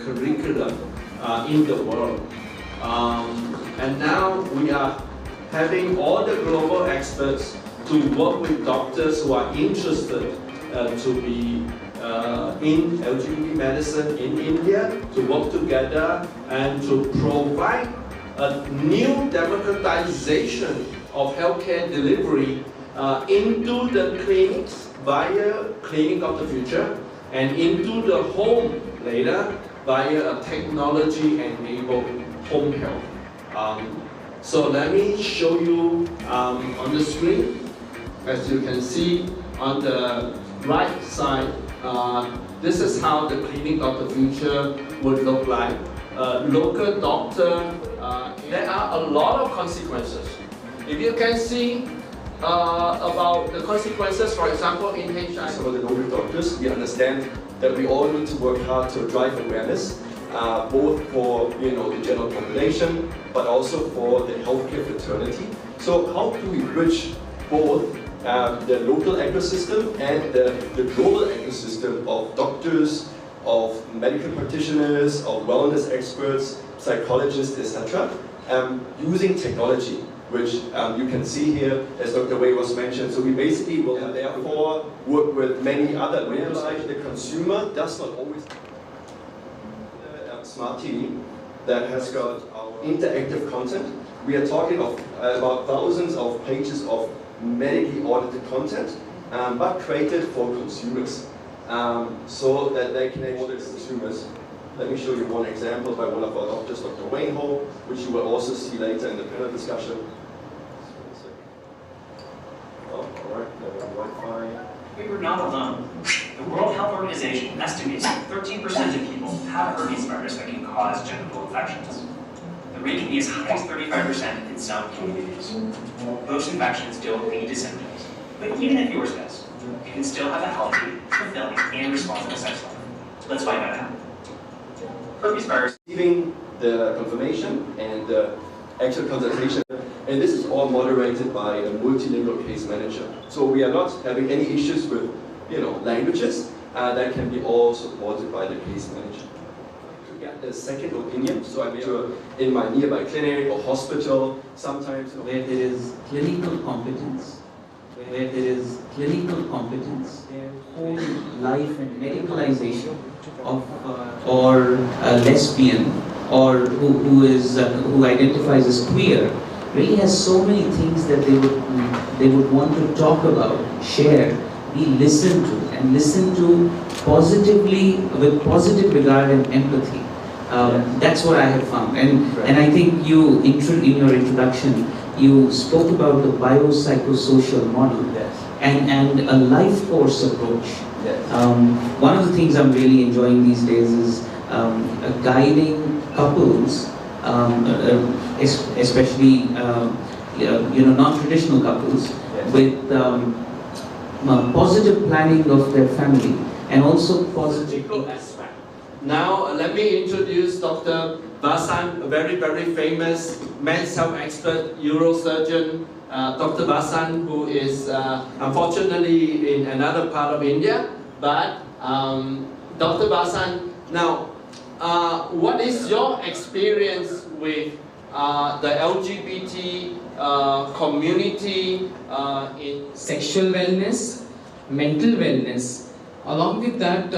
curriculum in the world. And now we are having all the global experts to work with doctors who are interested to be in LGBT medicine in India, to work together and to provide a new democratization of healthcare delivery into the clinics via Clinic of the Future and into the home later via a technology-enabled home health. So let me show you on the screen. As you can see on the right side, this is how the Clinic of the Future would look like. Local doctor, there are a lot of consequences. If you can see about the consequences, for example, in HIV. Some of the noble doctors, we understand that we all need to work hard to drive awareness, both for the general population, but also for the healthcare fraternity. So how do we bridge both the local ecosystem and the global ecosystem of doctors, of medical practitioners, of wellness experts, psychologists, etc., using technology, which you can see here, as Dr. Wei was mentioned. So we basically will therefore work with many other realize the consumer does not always smart TV that has got our interactive content. We are talking of about thousands of pages of medically audited content, but created for consumers, so that they can order consumers. Let me show you one example by one of our doctors, Dr. Wayne Ho, which you will also see later in the panel discussion. Oh, all right, Wi-Fi. We were not alone. The World Health Organization estimates 13% of people have herpes virus that can cause genital infections. The rate can be as high as 35% in some communities. Most infections don't lead to symptoms, but even if yours does, you can still have a healthy, fulfilling, and responsible sex life. Let's find out how. Herpes virus. Receiving the confirmation and the actual consultation, and this is all moderated by a multilingual case manager. So we are not having any issues with, languages. That can be all supported by the case manager. To get a second opinion, so I'm sure in my nearby clinic or hospital, sometimes where there is clinical competence, their whole life and medicalization of or a lesbian or who identifies as queer really has so many things that they would want to talk about, share, be listened to, and listen to positively, with positive regard and empathy. That's what I have found, and I think you in your introduction you spoke about the biopsychosocial model and a life course approach. One of the things I'm really enjoying these days is guiding couples, especially non-traditional couples, with positive planning of their family and also positive aspect. Now let me introduce Dr. Vasan, a very, very famous men's health expert, neurosurgeon. Dr. Vasan, who is unfortunately in another part of India, but Dr. Vasan, now what is your experience with the LGBT community in sexual wellness, mental wellness, along with that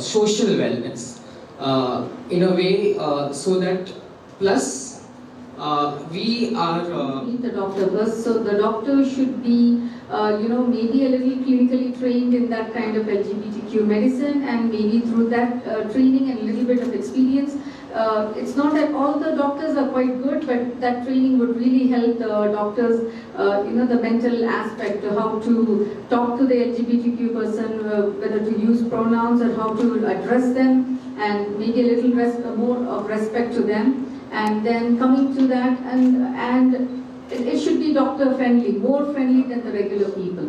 social wellness, in a way, so that plus we are meet the doctor first. So the doctor should be maybe a little clinically trained in that kind of LGBTQ medicine, and maybe through that training and a little bit of experience. It's not that all the doctors are quite good, but that training would really help the doctors, the mental aspect, how to talk to the LGBTQ person, whether to use pronouns or how to address them, and maybe a little more of respect to them. And then coming to that, and it should be doctor friendly, more friendly than the regular people.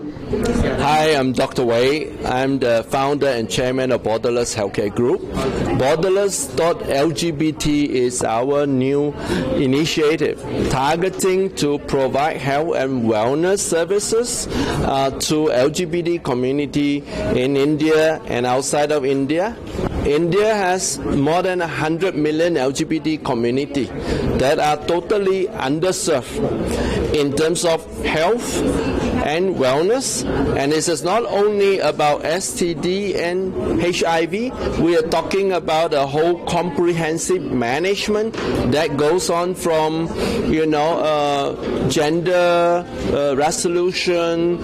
Hi, I'm Dr. Wei. I'm the founder and chairman of Borderless Healthcare Group. Borderless.lgbt is our new initiative targeting to provide health and wellness services to LGBT community in India and outside of India. India has more than 100 million LGBT community that are totally underserved in terms of health and wellness. And this is not only about STD and HIV, we are talking about a whole comprehensive management that goes on from, gender resolution,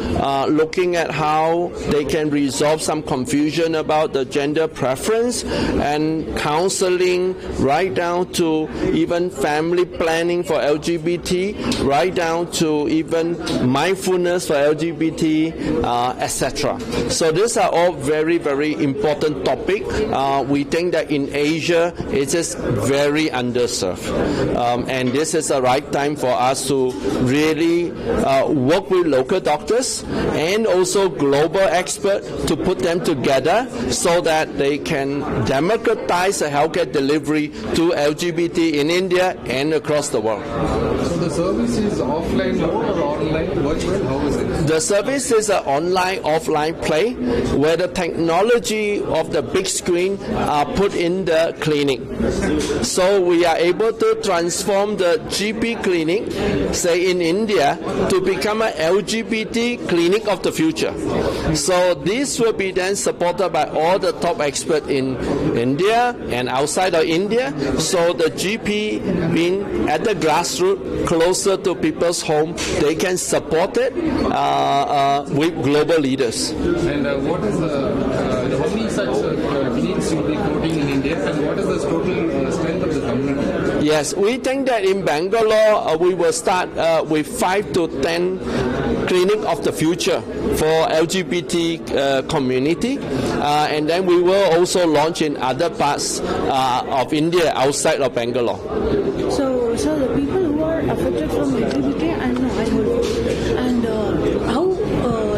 looking at how they can resolve some confusion about the gender preference, and counseling right down to even family planning for LGBT, right down to even mindfulness for LGBT, etc. So these are all very, very important topics. We think that in Asia it is very underserved, and this is the right time for us to really work with local doctors and also global experts to put them together so that they can democratize the healthcare delivery to LGBT in India and across the world. So the service is offline or online, virtual? How is it? The service is an online, offline play where the technology of the big screen are put in the clinic. So we are able to transform the GP clinic, say in India, to become an LGBT clinic of the future. So this will be then supported by all the top experts in India and outside of India. So the GP being at the grassroots, closer to people's home, they can support it with global leaders. And what is how many such clinics will be floating in India, and what is the total strength of the community? Yes, we think that in Bangalore we will start with 5 to 10 clinic of the future for LGBT community, and then we will also launch in other parts of India outside of Bangalore. So the people who are affected from LGBT and how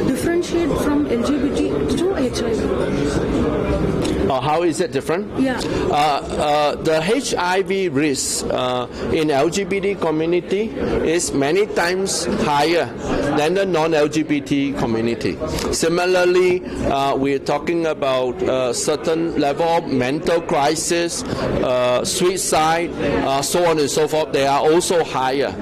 differentiate from LGBT to HIV? How is it different? Yeah. The HIV risk in LGBT community is many times higher than the non-LGBT community. Similarly, we're talking about certain level of mental crisis, suicide, so on and so forth. They are also higher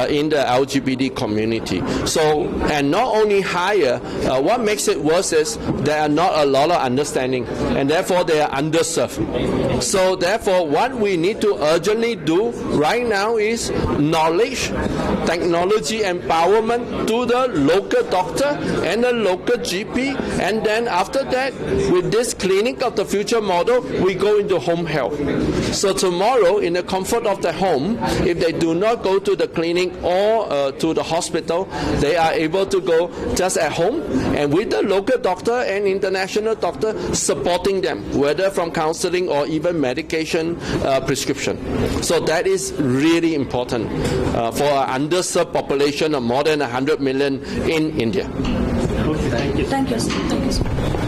in the LGBT community. So, and not only higher, what makes it worse is there are not a lot of understanding, and therefore they are underserved. So therefore what we need to urgently do right now is knowledge, technology empowerment to the local doctor and the local GP, and then after that with this clinic of the future model we go into home health. So tomorrow in the comfort of the home, if they do not go to the clinic or to the hospital, they are able to go just at home and with the local doctor and international doctor supporting them, whether from counseling or even medication prescription. So that is really important for an underserved population of more than 100 million in India. Thank you.